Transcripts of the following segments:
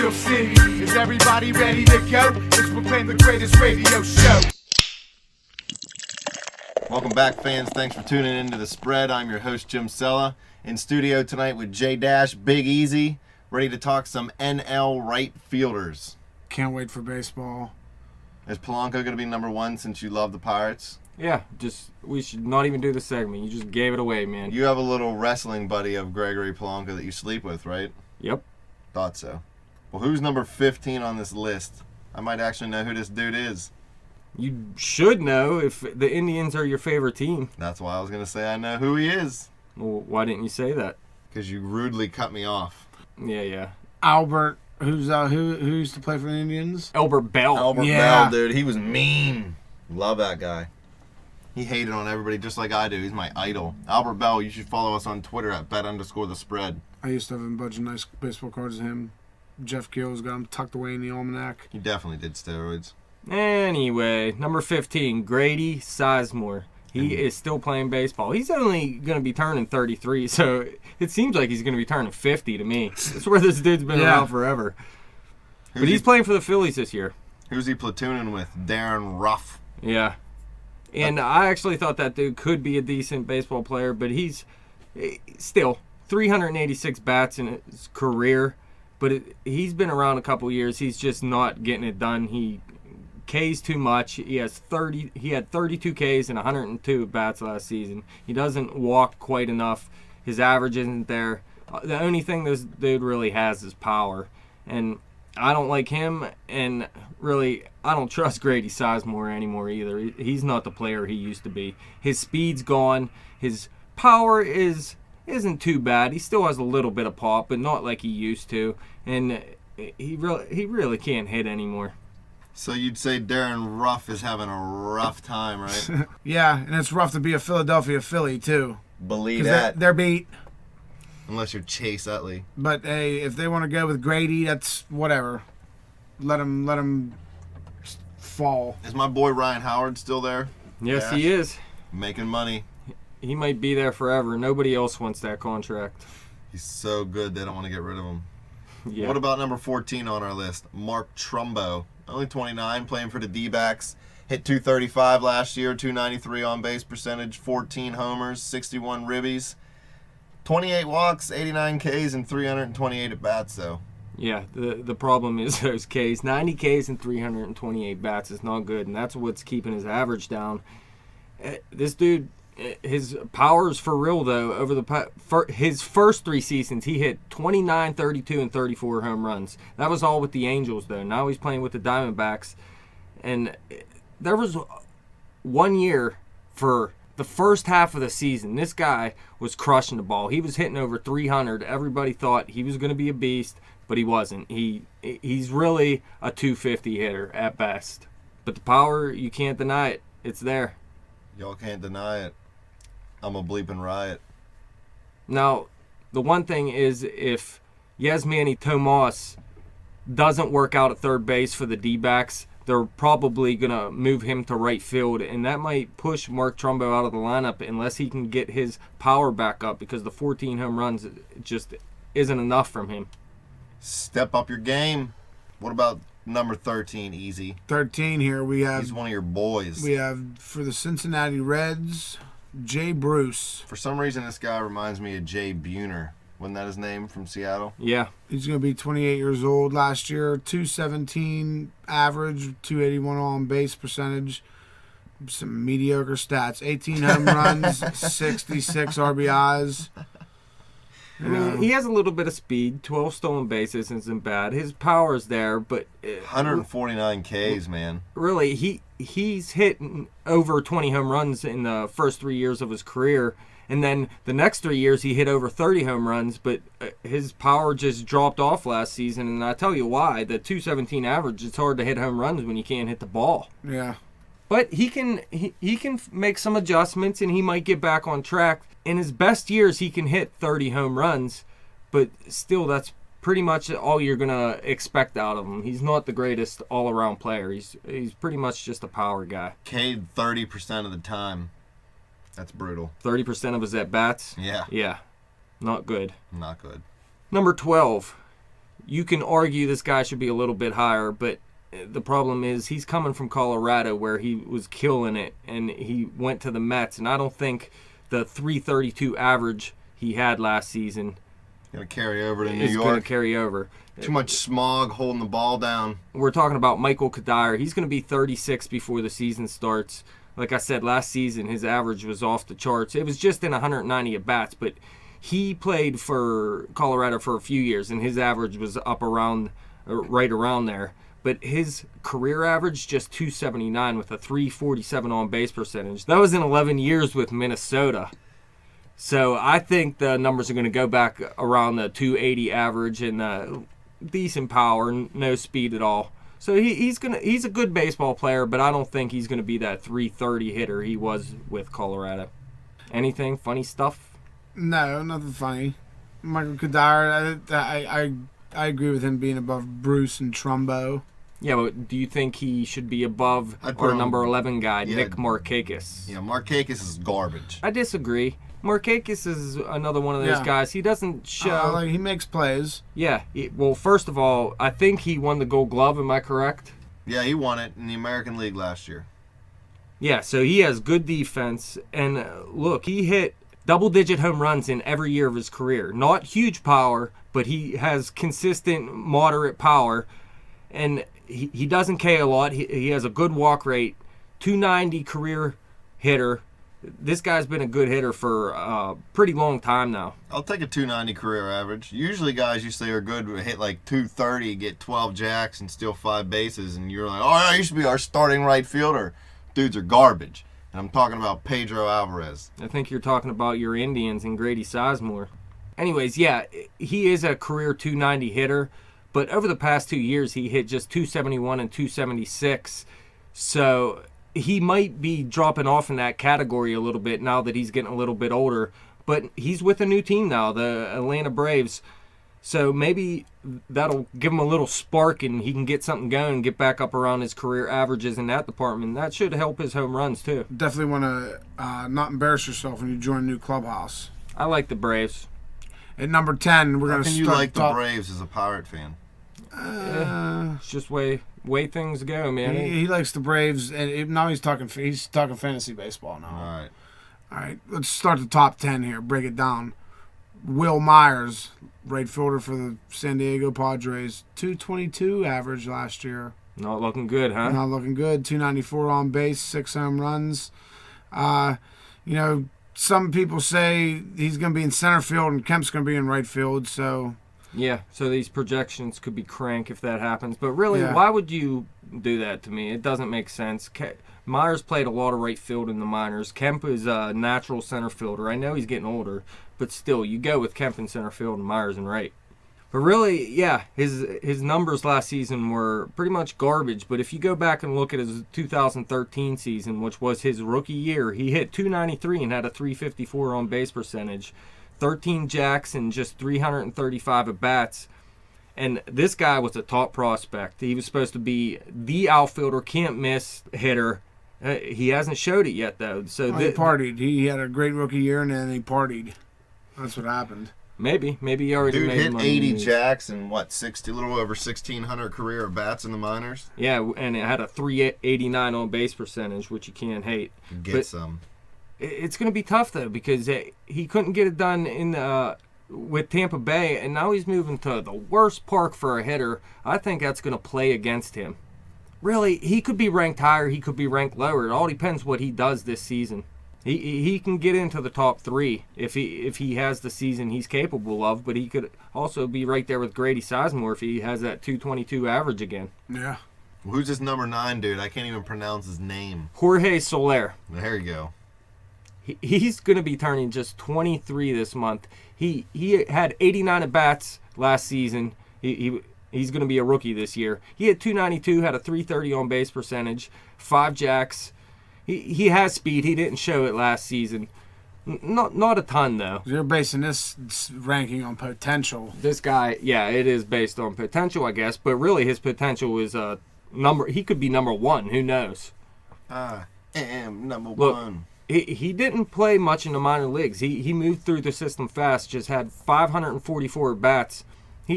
Steel City. Is everybody ready to go? It's proclaimed the greatest radio show. Welcome back, fans. Thanks for tuning into The Spread. I'm your host, Jim Sella. In studio tonight with J-Dash, Big Easy, ready to talk some NL right fielders. Can't wait for baseball. Is Polanco going to be number one since you love the Pirates? Yeah, we should not even do the segment. You just gave it away, man. You have a little wrestling buddy of Gregory Polanco that you sleep with, right? Yep. Thought so. Well, who's number 15 on this list? I might actually know who this dude is. You should know if the Indians are your favorite team. That's why I was going to say I know who he is. Well, why didn't you say that? Because you rudely cut me off. Yeah. Albert, who used to play for the Indians? Albert Bell. Albert Bell, dude. He was mean. Love that guy. He hated on everybody just like I do. He's my idol. Albert Bell, you should follow us on Twitter at bet_the_spread. I used to have a bunch of nice baseball cards of him. Jeff Gill's got him tucked away in the almanac. He definitely did steroids. Anyway, number 15, Grady Sizemore. He is still playing baseball. He's only going to be turning 33, so it seems like he's going to be turning 50 to me. That's where this dude's been around forever. But he's playing for the Phillies this year. Who's he platooning with? Darren Ruff. Yeah. And I actually thought that dude could be a decent baseball player, but he's still 386 bats in his career. But he's been around a couple years. He's just not getting it done. He Ks too much. He had 32 Ks and 102 bats last season. He doesn't walk quite enough. His average isn't there. The only thing this dude really has is power. And I don't like him, and really, I don't trust Grady Sizemore anymore either. He's not the player he used to be. His speed's gone. His power isn't too bad. He still has a little bit of pop, but not like he used to. And he really can't hit anymore. So you'd say Darren Ruff is having a rough time, right? Yeah, and it's rough to be a Philadelphia Philly, too. Believe that. They're beat. Unless you're Chase Utley. But, hey, if they want to go with Grady, that's whatever. Let him fall. Is my boy Ryan Howard still there? Yes, he is. Making money. He might be there forever. Nobody else wants that contract. He's so good they don't want to get rid of him. Yeah. What about number 14 on our list? Mark Trumbo. Only 29, playing for the D-backs. Hit 235 last year, 293 on base percentage, 14 homers, 61 ribbies. 28 walks, 89 Ks, and 328 at-bats, though. Yeah, the problem is those Ks. 90 Ks and 328 bats is not good, and that's what's keeping his average down. This dude, his power is for real, though. Over his first 3 seasons, he hit 29, 32, and 34 home runs. That was all with the Angels, though. Now he's playing with the Diamondbacks. And there was 1 year for the first half of the season, this guy was crushing the ball. He was hitting over 300. Everybody thought he was going to be a beast, but he wasn't. He's really a 250 hitter at best. But the power, you can't deny it. It's there. Y'all can't deny it. I'm a bleeping riot. Now, the one thing is if Yasmani Tomas doesn't work out at third base for the D-backs, they're probably going to move him to right field, and that might push Mark Trumbo out of the lineup unless he can get his power back up, because the 14 home runs just isn't enough from him. Step up your game. What about number 13, Easy? 13 here, we have... He's one of your boys. We have, for the Cincinnati Reds, Jay Bruce. For some reason, this guy reminds me of Jay Buhner. Wasn't that his name from Seattle? Yeah. He's going to be 28 years old last year. 217 average, 281 on base percentage. Some mediocre stats. 18 home runs, 66 RBIs. I mean, he has a little bit of speed. 12 stolen bases isn't bad. His power is there, but 149 Ks, man. Really, he's hit over 20 home runs in the first 3 years of his career. And then the next 3 years, he hit over 30 home runs, but his power just dropped off last season. And I tell you why. The 217 average, it's hard to hit home runs when you can't hit the ball. Yeah. But he can make some adjustments, and he might get back on track. In his best years, he can hit 30 home runs, but still, that's pretty much all you're going to expect out of him. He's not the greatest all-around player. He's pretty much just a power guy. K'd 30% of the time. That's brutal. 30% of his at-bats? Yeah. Yeah. Not good. Not good. Number 12. you can argue this guy should be a little bit higher, but the problem is he's coming from Colorado where he was killing it, and he went to the Mets, and I don't think the 332 average he had last season Going to carry over to New is going to York. carry over. Too much smog holding the ball down. We're talking about Michael Kadire. He's going to be 36 before the season starts. Like I said, last season his average was off the charts. It was just in 190 at-bats, but he played for Colorado for a few years, and his average was up around, right around there. But his career average, just 279 with a 347 on-base percentage. That was in 11 years with Minnesota. So I think the numbers are going to go back around the 280 average and decent power, no speed at all. So he's a good baseball player, but I don't think he's going to be that 330 hitter he was with Colorado. Anything funny stuff? No, nothing funny. Michael Kadire, I agree with him being above Bruce and Trumbo. Yeah, but do you think he should be above I'd put our him- number 11 guy, yeah. Nick Markakis? Yeah, Markakis is garbage. I disagree. Markakis is another one of those Yeah. guys. He doesn't show. Like, he makes plays. Yeah. Well, first of all, I think he won the Gold Glove. Am I correct? Yeah, he won it in the American League last year. Yeah. So he has good defense, and look, he hit double-digit home runs in every year of his career. Not huge power, but he has consistent, moderate power, and he doesn't K a lot. He has a good walk rate, 290 career hitter. This guy's been a good hitter for a pretty long time now. I'll take a 290 career average. Usually guys you say are good will hit like 230, get 12 jacks, and steal 5 bases, and you're like, oh, yeah, he should be our starting right fielder. Dudes are garbage. And I'm talking about Pedro Alvarez. I think you're talking about your Indians and Grady Sizemore. Anyways, yeah, he is a career 290 hitter, but over the past 2 years he hit just 271 and 276. So he might be dropping off in that category a little bit now that he's getting a little bit older. But he's with a new team now, the Atlanta Braves. So maybe that'll give him a little spark and he can get something going and get back up around his career averages in that department. That should help his home runs too. Definitely want to not embarrass yourself when you join a new clubhouse. I like the Braves. At number 10, we're How going to can you start like the top- Braves as a Pirate fan? It's just way things go, man. He likes the Braves, and now he's talking fantasy baseball now. All right. All right, let's start the top 10 here. Break it down. Will Myers, right fielder for the San Diego Padres, 222 average last year. Not looking good, huh? Not looking good. 294 on base, 6 home runs. Some people say he's going to be in center field and Kemp's going to be in right field. So Yeah, so these projections could be crank if that happens. But really, Yeah. why would you do that to me? It doesn't make sense. Myers played a lot of right field in the minors. Kemp is a natural center fielder. I know he's getting older, but still, you go with Kemp in center field and Myers in right. But really, yeah, his numbers last season were pretty much garbage. But if you go back and look at his 2013 season, which was his rookie year, he hit 293 and had a 354 on base percentage, 13 jacks and just 335 at bats. And this guy was a top prospect. He was supposed to be the outfielder, can't miss hitter. He hasn't showed it yet, though. So he partied. He had a great rookie year, and then he partied. That's what happened. Maybe he already Dude made hit money. 80 jacks and what, 60, a little over 1,600 career at bats in the minors. Yeah, and it had a 389 on base percentage, which you can't hate. Get But some. it's going to be tough though because he couldn't get it done with Tampa Bay, and now he's moving to the worst park for a hitter. I think that's going to play against him. Really, he could be ranked higher, he could be ranked lower. It all depends what he does this season. He can get into the top 3 if he has the season he's capable of, but he could also be right there with Grady Sizemore if he has that 222 average again. Yeah. Who's this number 9 dude? I can't even pronounce his name. Jorge Soler. There you go. He's going to be turning just 23 this month. He had 89 at bats last season. He's going to be a rookie this year. He had 292, had a 330 on base percentage, 5 jacks. He has speed. He didn't show it last season. Not a ton though. You're basing this ranking on potential. This guy, yeah, it is based on potential, I guess. But really, his potential is number. He could be number 1. Who knows? I am number Look, 1. He didn't play much in the minor leagues. He moved through the system fast. Just had 544 bats.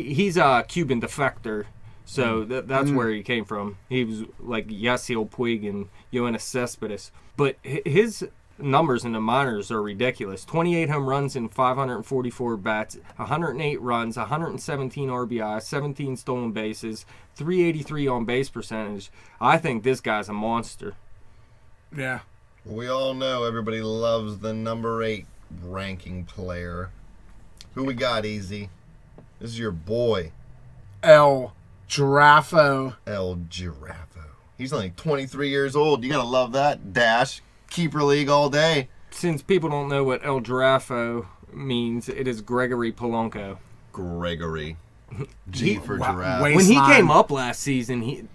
He's a Cuban defector, so that's where he came from. He was like Yasiel Puig and Yoenis Cespedes. But his numbers in the minors are ridiculous. 28 home runs in 544 bats, 108 runs, 117 RBI, 17 stolen bases, 383 on base percentage. I think this guy's a monster. Yeah. We all know everybody loves the number 8 ranking player. Who we got, Easy? This is your boy. El Girafo. El Girafo. He's only 23 years old. You got to love that. Dash. Keeper league all day. Since people don't know what El Girafo means, it is Gregory Polanco. Gregory. G for giraffe. When he came up last season,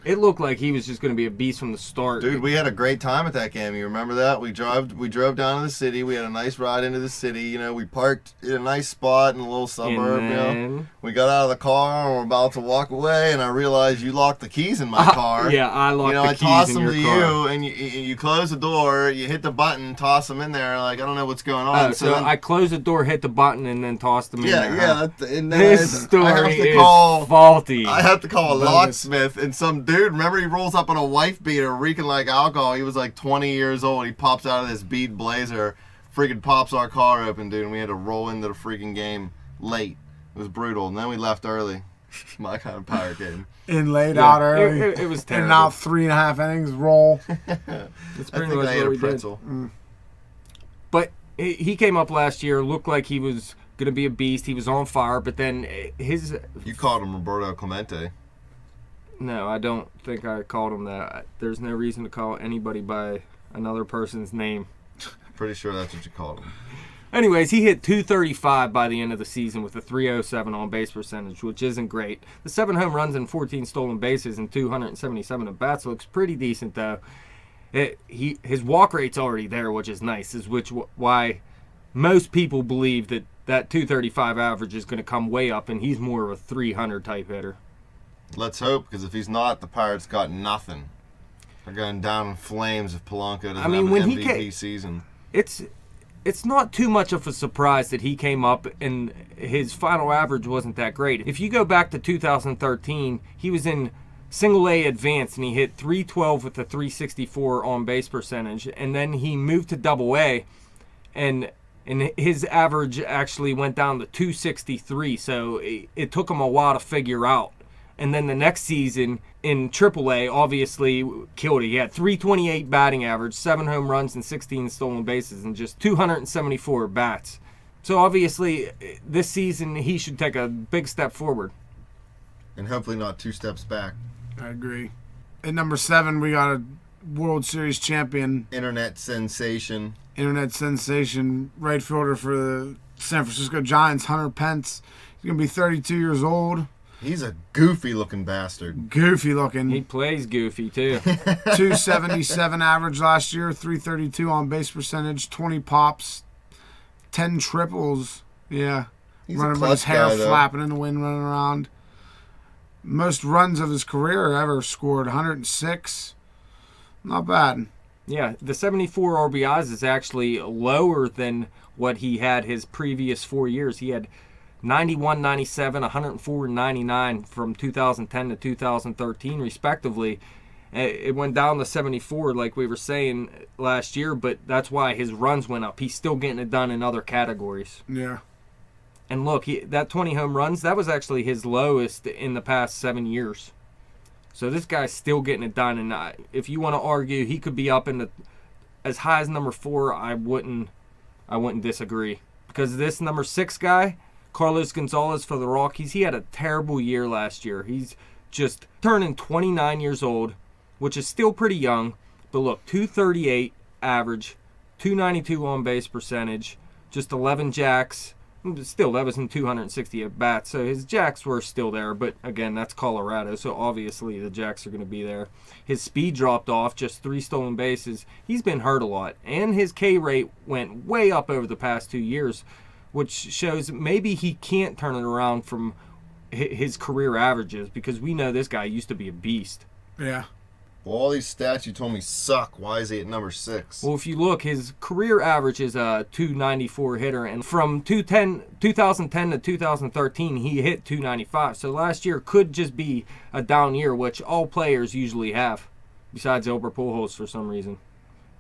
it looked like he was just going to be a beast from the start. Dude, we had a great time at that game. You remember that? We drove down to the city. We had a nice ride into the city. You know, we parked in a nice spot in a little suburb. And then, you know, we got out of the car and we're about to walk away, and I realized you locked the keys in my car. Yeah, I locked the keys in your car. I tossed them to you, and you close the door. You hit the button, toss them in there. Like, I don't know what's going on. So then, I closed the door, hit the button, and then tossed them in there. Yeah. This story is faulty. I have to call a locksmith, and some dude, remember, he rolls up in a wife beater reeking like alcohol. He was like 20 years old. He pops out of this bead blazer, freaking pops our car open, dude, and we had to roll into the freaking game late. It was brutal. And then we left early. My kind of power game. And laid out early. It was terrible. And out 3.5 innings, roll. That's pretty much what we did. But he came up last year, looked like he was going to be a beast. He was on fire, but then You called him Roberto Clemente. No, I don't think I called him that. There's no reason to call anybody by another person's name. Pretty sure that's what you called him. Anyways, he hit 235 by the end of the season with a 307 on base percentage, which isn't great. The 7 home runs and 14 stolen bases and 277 at bats looks pretty decent, though. His walk rate's already there, which is nice, why most people believe that 235 average is going to come way up, and he's more of a 300 type hitter. Let's hope, because if he's not, the Pirates got nothing. They're going down in flames if Polanco doesn't have an MVP season. It's not too much of a surprise that he came up and his final average wasn't that great. If you go back to 2013, he was in single A advanced and he hit 312 with a 364 on base percentage, and then he moved to double A and his average actually went down to 263, so it took him a while to figure out. And then the next season in AAA, obviously killed it. He had 328 batting average, 7 home runs and 16 stolen bases, and just 274 bats. So obviously this season he should take a big step forward. And hopefully not 2 steps back. I agree. At number 7, we got a World Series champion. Internet sensation, right fielder for the San Francisco Giants, Hunter Pence. He's going to be 32 years old. He's a goofy-looking bastard. Goofy looking. He plays goofy, too. 277 average last year, 332 on base percentage, 20 pops, 10 triples. Yeah. He's running a with his clutch hair guy, though. flapping in the wind, running around. Most runs of his career ever scored, 106. Not bad. Yeah, the 74 RBIs is actually lower than what he had his previous 4 years. He had 91, 97, 104, 99 from 2010 to 2013, respectively. It went down to 74, like we were saying last year, but that's why his runs went up. He's still getting it done in other categories. Yeah. And look, that 20 home runs, that was actually his lowest in the past 7 years. So this guy's still getting it done, and if you want to argue he could be up in the as high as number 4, I wouldn't disagree. Because this number 6 guy, Carlos Gonzalez for the Rockies, he had a terrible year last year. He's just turning 29 years old, which is still pretty young. But look, 238 average, 292 on base percentage, just 11 jacks. Still, that was in 260 at bats, so his jacks were still there. But again, that's Colorado, so obviously the jacks are going to be there. His speed dropped off, just 3 stolen bases. He's been hurt a lot, and his K rate went way up over the past 2 years, which shows maybe he can't turn it around from his career averages, because we know this guy used to be a beast. Yeah. Well, all these stats you told me suck. Why is he at number 6? Well, if you look, his career average is a 294 hitter, and from 2010 to 2013, he hit 295. So last year could just be a down year, which all players usually have, besides Albert Pujols for some reason.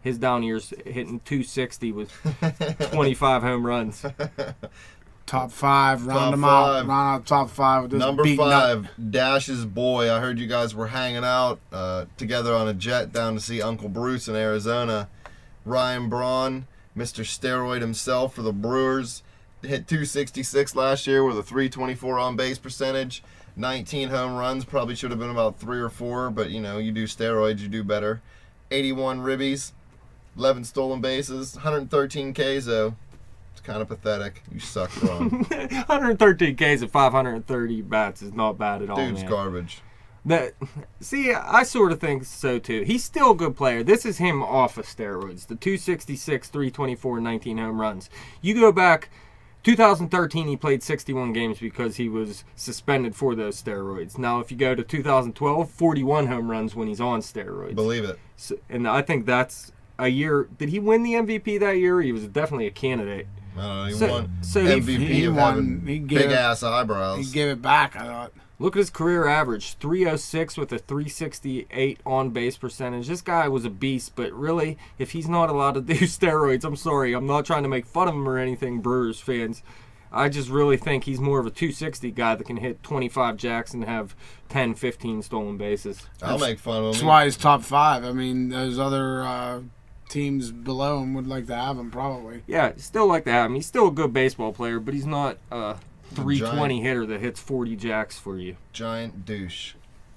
His down year's hitting 260 with 25 home runs. Top 5, round Top them out. five. Round out top 5 with this Number beating up. 5, Dash's boy. I heard you guys were hanging out together on a jet down to see Uncle Bruce in Arizona. Ryan Braun, Mr. Steroid himself for the Brewers, hit 266 last year with a 324 on base percentage. 19 home runs, probably should have been about 3 or 4, but you know, you do steroids, you do better. 81 ribbies, 11 stolen bases, 113 Ks though. It's kind of pathetic. You suck, Braun. 113 Ks and 530 bats is not bad at all, Dude's man. garbage. See, I sort of think so too. He's still a good player. This is him off of steroids. The 266, 324, 19 home runs. You go back, 2013, he played 61 games because he was suspended for those steroids. Now, if you go to 2012, 41 home runs when he's on steroids. Believe it. So, and I think that's a year. Did he win the MVP that year? He was definitely a candidate. I don't know, he So- won so MVP he of won- having he gave- big-ass eyebrows. He gave it back, I thought. Look at his career average, 306 with a 368 on-base percentage. This guy was a beast, but really, if he's not allowed to do steroids, I'm sorry. I'm not trying to make fun of him or anything, Brewers fans. I just really think he's more of a 260 guy that can hit 25 jacks and have 10, 15 stolen bases. I'll make fun of him. That's why he's top 5. I mean, those other teams below him would like to have him, probably. Yeah, still like to have him. He's still a good baseball player, but he's not a 320 Giant. hitter that hits 40 jacks for you. Giant douche.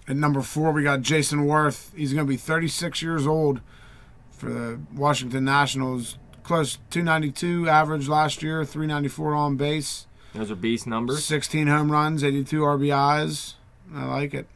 At number 4, we got Jason Worth. He's going to be 36 years old for the Washington Nationals. Close 292 average last year, 394 on base, Those are beast numbers. 16 home runs, 82 RBIs. I like it.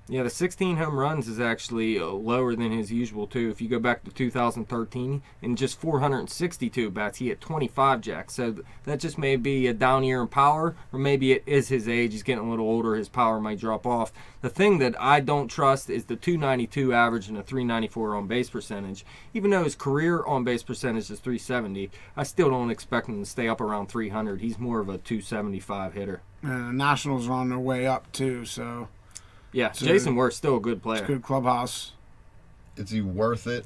Yeah, the 16 home runs is actually lower than his usual, too. If you go back to 2013, in just 462 bats, he hit 25 jacks. So that just may be a down year in power, or maybe it is his age. He's getting a little older. His power might drop off. The thing that I don't trust is the 292 average and a 394 on-base percentage. Even though his career on-base percentage is 370, I still don't expect him to stay up around 300. He's more of a 275 hitter. And the Nationals are on their way up, too, so Yeah, So- Jason Worth's still a good it's player. a good clubhouse. Is he worth it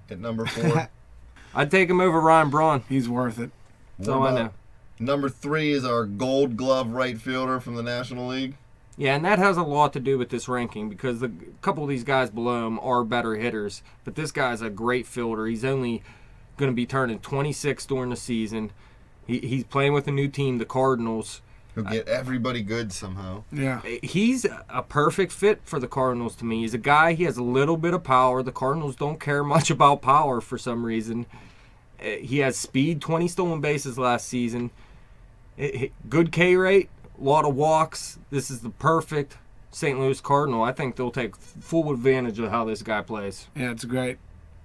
at number 4? I'd take him over Ryan Braun. He's worth it. That's all I know. Number 3 is our Gold Glove right fielder from the National League. Yeah, and that has a lot to do with this ranking because a couple of these guys below him are better hitters. But this guy's a great fielder. He's only going to be turning 26 during the season. He's playing with a new team, the Cardinals. Who get everybody good somehow. Yeah. He's a perfect fit for the Cardinals to me. He's a guy, he has a little bit of power. The Cardinals don't care much about power for some reason. He has speed, 20 stolen bases last season. Good K rate, a lot of walks. This is the perfect St. Louis Cardinal. I think they'll take full advantage of how this guy plays. Yeah, it's great.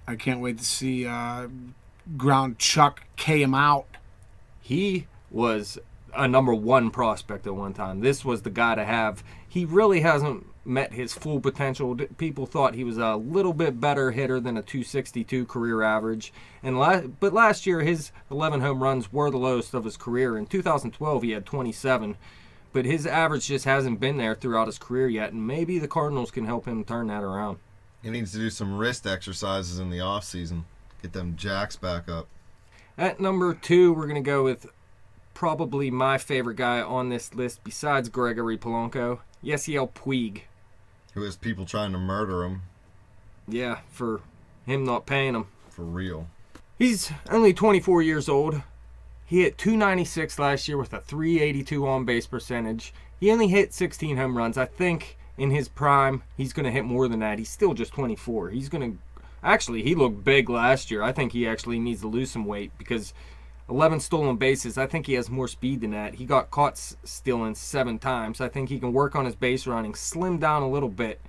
I can't wait to see Ground Chuck K him out. He was a number 1 prospect at one time. This was the guy to have. He really hasn't met his full potential. People thought he was a little bit better hitter than a 262 career average. But last year, his 11 home runs were the lowest of his career. In 2012, he had 27. But his average just hasn't been there throughout his career yet, and maybe the Cardinals can help him turn that around. He needs to do some wrist exercises in the offseason. Get them jacks back up. At number 2, we're going to go with probably my favorite guy on this list besides Gregory Polanco, Yasiel Puig. Who has people trying to murder him Yeah, for him not paying him. for real. He's only 24 years old. He hit 296 last year with a 382 on-base percentage. He only hit 16 home runs. I think in his prime, he's going to hit more than that. He's still just 24. He's going to... Actually, he looked big last year. I think he actually needs to lose some weight because 11 stolen bases, I think he has more speed than that. He got caught stealing 7 times. I think he can work on his base running, slim down a little bit.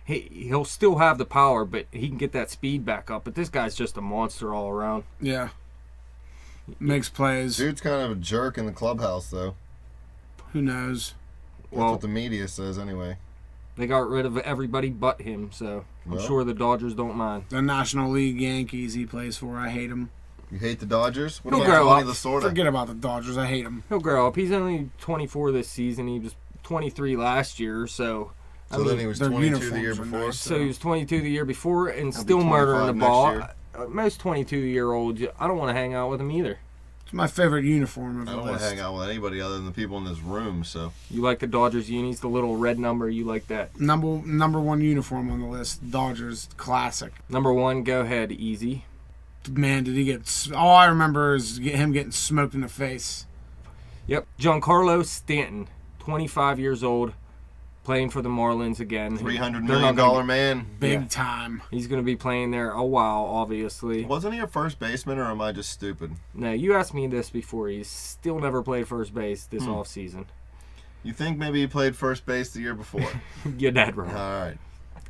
He'll still have the power, but he can get that speed back up. But this guy's just a monster all around. Yeah. Makes plays. Dude's kind of a jerk in the clubhouse, though. Who knows? That's Well, what the media says, anyway. They got rid of everybody but him, so I'm Well. sure the Dodgers don't mind. The National League Yankees he plays for, I hate him. You hate the Dodgers? What He'll about grow Tony up. Lasorda? Forget about the Dodgers, I hate him. He'll grow up. He's only 24 this season. He was 23 last year, so So then he was their 22 the year uniforms are before. nice. so he was 22 the year before and He'll be still murdering the 25 ball. next Most 22-year-olds, I don't want to hang out with him either. It's my favorite uniform of I the don't want to list. hang out with anybody other than the people in this room, so. You like the Dodgers unis, the little red number, you like that. Number one uniform on the list, Dodgers, classic. Number 1, go ahead, easy. Man, did he get... All I remember is him getting smoked in the face. Yep, Giancarlo Stanton, 25 years old, playing for the Marlins again. $300 They're million not gonna- man. Big Yeah. time. He's going to be playing there a while, obviously. Wasn't he a first baseman, or am I just stupid? No, you asked me this before. He's still never played first base this offseason. You think maybe he played first base the year before? You're dead wrong. All right.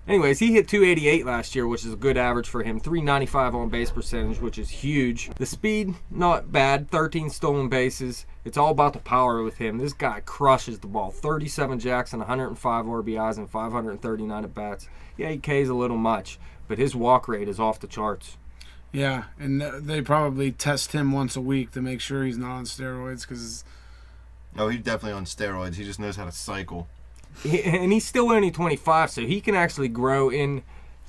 Anyways, he hit 288 last year, which is a good average for him. 395 on base percentage, which is huge. The speed, not bad. 13 stolen bases. It's all about the power with him. This guy crushes the ball. 37 jacks and 105 RBIs and 539 at bats. Yeah, he Ks a little much, but his walk rate is off the charts. Yeah, and they probably test him once a week to make sure he's not on steroids because... Oh, he's definitely on steroids. He just knows how to cycle. And he's still only 25, so he can actually grow into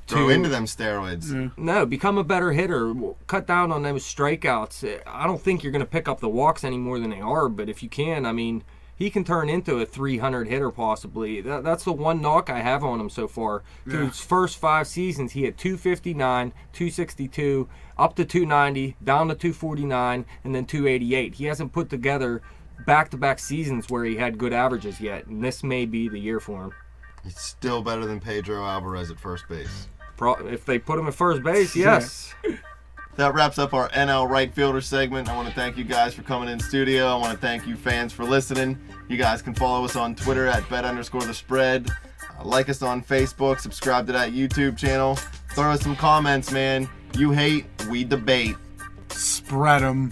them steroids. No, become a better hitter. Cut down on those strikeouts. I don't think you're going to pick up the walks any more than they are, but if you can, I mean, he can turn into a 300 hitter possibly. That's the one knock I have on him so far. Through his first 5 seasons, he hit 259, 262, up to 290, down to 249, and then 288. He hasn't put together back-to-back seasons where he had good averages yet, and this may be the year for him. He's still better than Pedro Alvarez at first base. If they put him at first base, yes. That wraps up our NL right fielder segment. I want to thank you guys for coming in studio. I want to thank you fans for listening. You guys can follow us on Twitter at bet_the_spread. Like us on Facebook. Subscribe to that YouTube channel. Throw us some comments, man. You hate, we debate. Spread them.